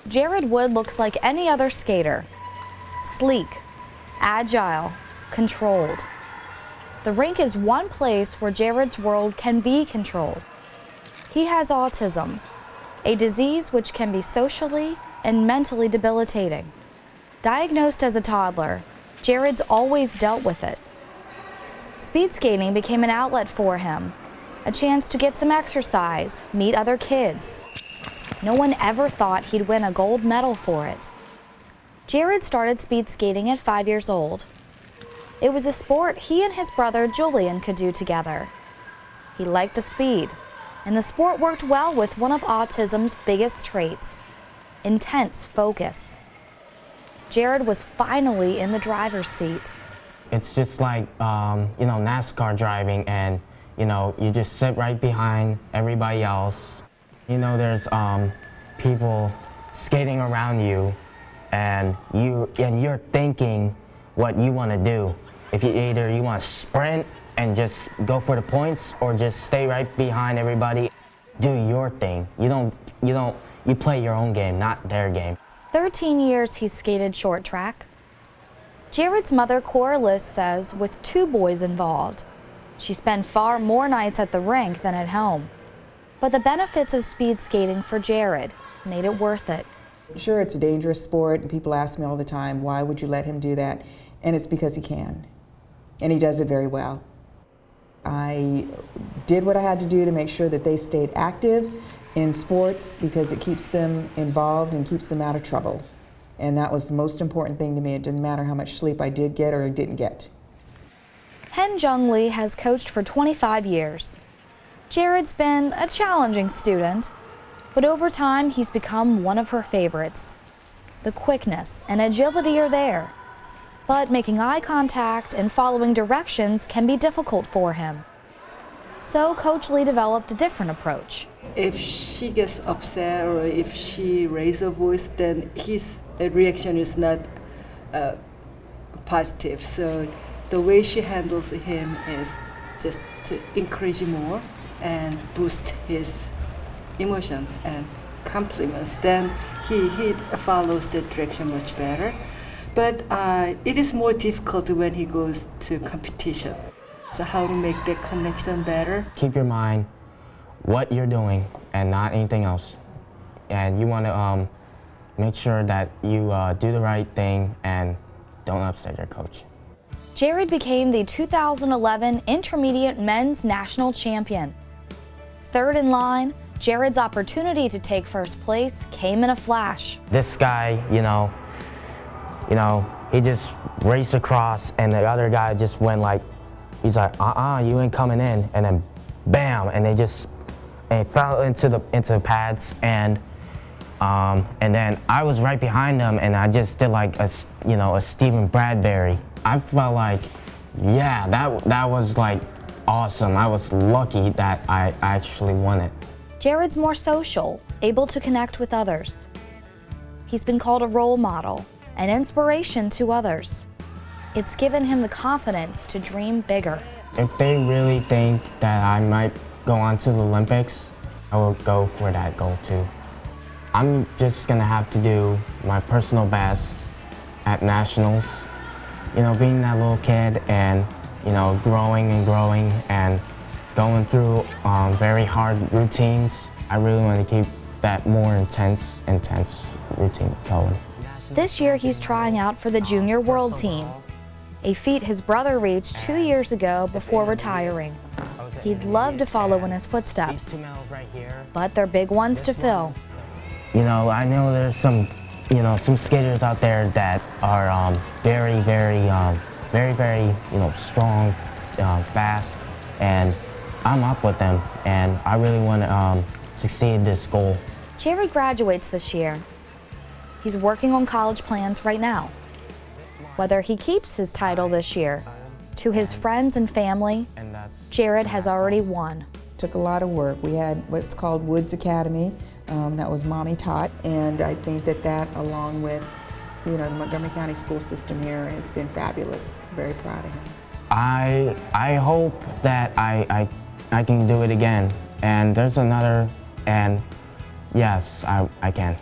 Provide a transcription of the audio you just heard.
Jared Wood looks like any other skater. Sleek, agile, controlled. The rink is one place where Jared's world can be controlled. He has autism, a disease which can be socially and mentally debilitating. Diagnosed as a toddler, Jared's always dealt with it. Speed skating became an outlet for him, a chance to get some exercise, meet other kids. No one ever thought he'd win a gold medal for it. Jared started speed skating at 5 years old. It was a sport he and his brother Julian could do together. He liked the speed, and the sport worked well with one of autism's biggest traits, intense focus. Jared was finally in the driver's seat. It's just like, NASCAR driving, and, you just sit right behind everybody else. There's people skating around you, and you're thinking what you want to do. If you want to sprint and just go for the points, or just stay right behind everybody, do your thing. You play your own game, not their game. 13 years he's skated short track. Jared's mother, Cora Liz, says with 2 boys involved, she spent far more nights at the rink than at home. But the benefits of speed skating for Jared made it worth it. Sure, it's a dangerous sport, and people ask me all the time, why would you let him do that? And it's because he can, and he does it very well. I did what I had to do to make sure that they stayed active in sports because it keeps them involved and keeps them out of trouble. And that was the most important thing to me. It didn't matter how much sleep I did get or didn't get. Hen Jung Lee has coached for 25 years. Jared's been a challenging student, but over time he's become one of her favorites. The quickness and agility are there, but making eye contact and following directions can be difficult for him. So Coach Lee developed a different approach. If she gets upset or if she raises her voice, then his reaction is not positive. So the way she handles him is just to encourage him more and boost his emotions and compliments. Then he follows the direction much better. But it is more difficult when he goes to competition. So how to make that connection better? Keep your mind what you're doing and not anything else. And you want to make sure that you do the right thing and don't upset your coach. Jared became the 2011 Intermediate Men's National Champion. Third in line, Jared's opportunity to take first place came in a flash. This guy, he just raced across, and the other guy just went like, he's like, you ain't coming in, and then bam, and it fell into the pads, and then I was right behind them, and I just did like a Stephen Bradbury. I felt like, yeah, that was like awesome. I was lucky that I actually won it. Jared's more social, able to connect with others. He's been called a role model, an inspiration to others. It's given him the confidence to dream bigger. If they really think that I might go on to the Olympics, I will go for that goal too. I'm just gonna have to do my personal best at nationals. Being that little kid and, growing and going through very hard routines, I really want to keep that more intense routine going. This year he's trying out for the junior world team, a feat his brother reached 2 years ago before retiring. He'd love to follow in his footsteps, but they're big ones to fill. I know there's some skaters out there that are very, strong, fast, and I'm up with them, and I really want to succeed this goal. Jared graduates this year. He's working on college plans right now. Whether he keeps his title this year, to his friends and family, Jared has already won. Took a lot of work. We had what's called Woods Academy, that was mommy taught, and I think that along with the Montgomery County school system here has been fabulous. Very proud of him. I hope that I can do it again, and there's another, and yes, I can.